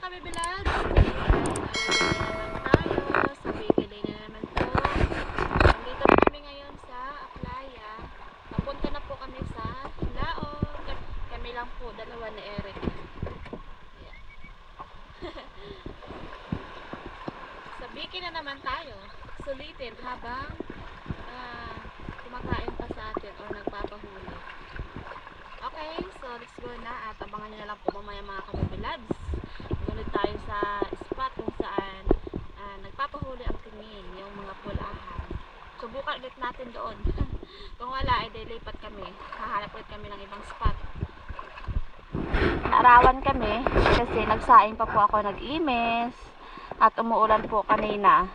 mga kabibilad, naman tayo sa bigilay na naman to. Nandito na kami ngayon sa Aklaya. Papunta na po kami sa Laog. Kami lang po, dalawa ni Eric. Yeah. Sa Biki na naman tayo. Sulitin habang kumakain pa sa atin o nagpapahuli. Okay, so let's go na at abangan nyo na lang po mamaya mga kabibilads. Gunod tayo sa spot kung saan nagpapahuli ang tingin, yung mga pulahan. Subukan ulit natin doon. Kung wala, ay dilipat kami. Hahanap ulit kami ng ibang spot. Naarawan kami kasi nagsaing pa po ako nag-imes at umuulan po kanina.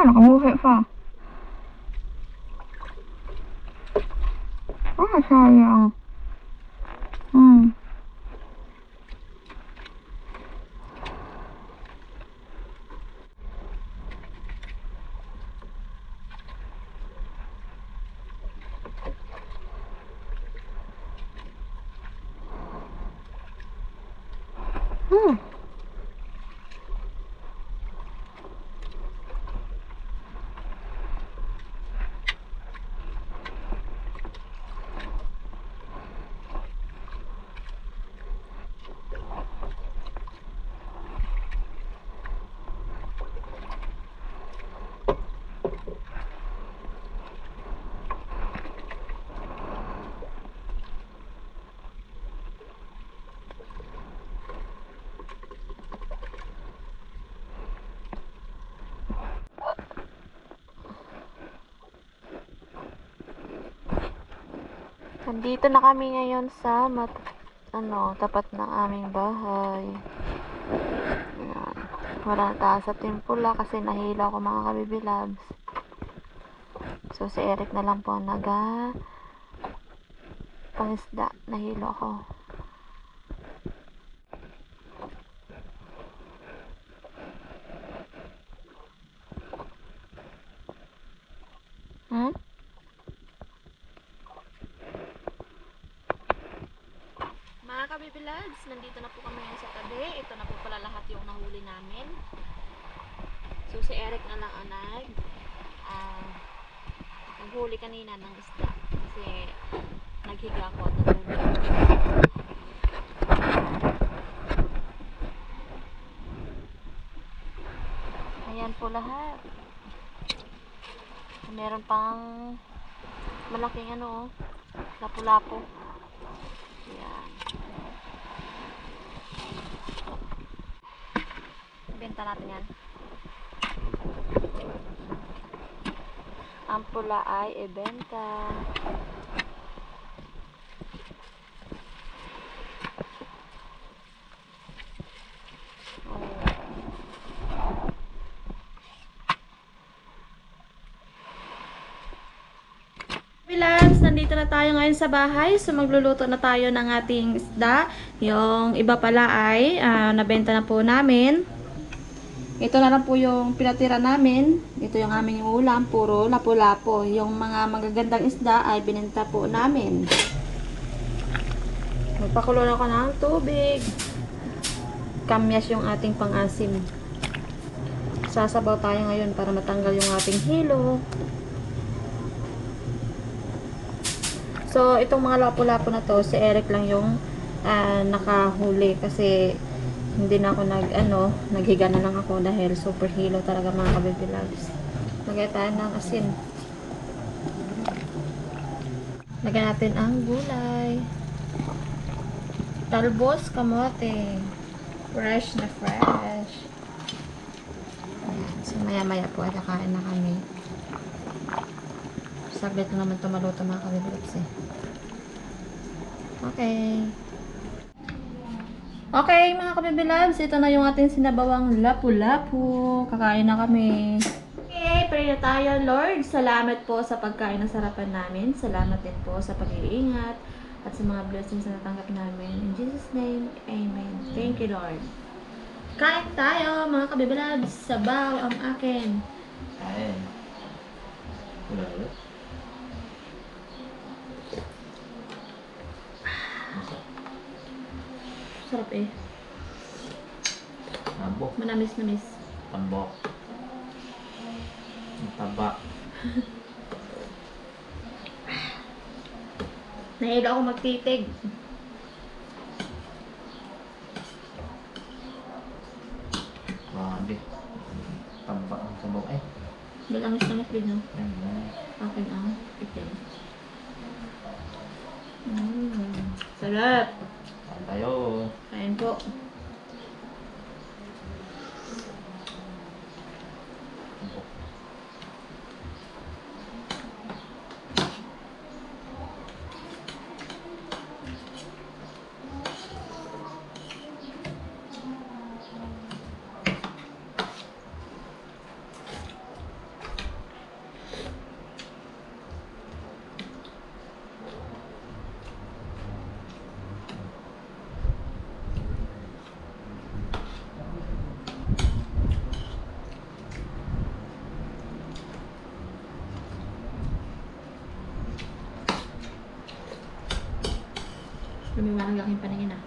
nakamuhi pa. Sayang. Nandito na kami ngayon sa tapat ng aming bahay. Ayan. Wala tayo sa timpula kasi nahilo ako mga kabibilabs. So si Eric na lang po pangisda. Nahilo ako. Mga kabibilads, nandito na po kami sa tabi. Ito na po pala lahat yung nahuli namin. So si Eric na lang ang naghuli kanina ng isda. Kasi naghiga ako at natulog. Ayan po lahat. Meron pang malaking lapu-lapu. Ayan. Benta natin yan. Ang pula ay ibenta. Bilans, nandito na tayo ngayon sa bahay. So magluluto na tayo ng ating isda. Yung iba pala ay nabenta na po namin. Ito na lang po yung pinatira namin. Ito yung aming ulam, puro lapu-lapo. Yung mga magagandang isda ay binenta po namin. Magpakulo na ako ng tubig. Kamyas yung ating pang-asim. Sasabaw tayo ngayon para matanggal yung ating hilo. So, itong mga lapu-lapo na to, si Eric lang yung nakahuli kasi hindi na ako naghiga na lang ako dahil super hilo talaga mga kabibilags. Lagay tayo ng asin. Lagyan natin ang gulay. Talbos, kamote. Fresh na fresh. Ayan. So, maya-maya po ay kakain na kami. Saglit na naman ito maluto mga kabibilags eh. Okay. Okay, mga kabibilabs, ito na yung ating sinabawang lapu-lapu. Kakain na kami. Okay, pray na tayo. Lord, salamat po sa pagkain ng sarapan namin. Salamat din po sa pag-iingat at sa mga blessings na natanggap namin. In Jesus' name, Amen. Thank you, Lord. Kain tayo, mga kabibilabs. Sabaw ang akin. Kain. Sarap eh. Tambok. Manamis-namis. Tambok. Ang taba. Nahilo ako magtitig. Grabe. Taba ang sabaw. Ay. Manamis-namis din, no? Ayan. Akin ang itim. Sarap. Kain tayo. Kain po. Tambok. Lumiwanag aking paningin ah.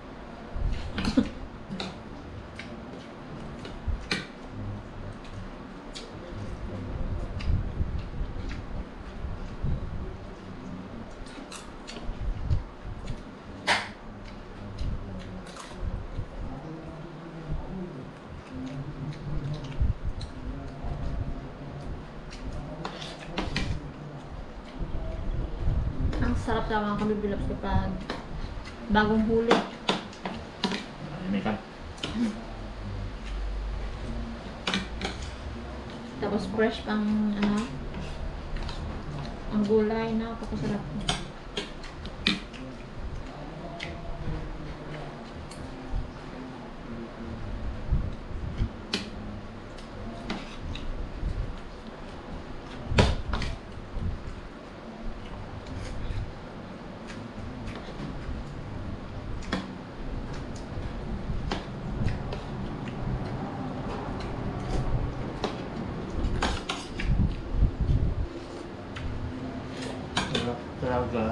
Ang sarap daw mga kabibilabs kapag bagong huli. May ka. Tapos fresh pang ano, ang gulay na napakasarap. Sarap talaga.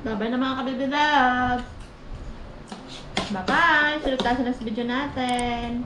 Bye-bye na mga kabibilabs! Bye-bye! Sulit tayo sa next video natin!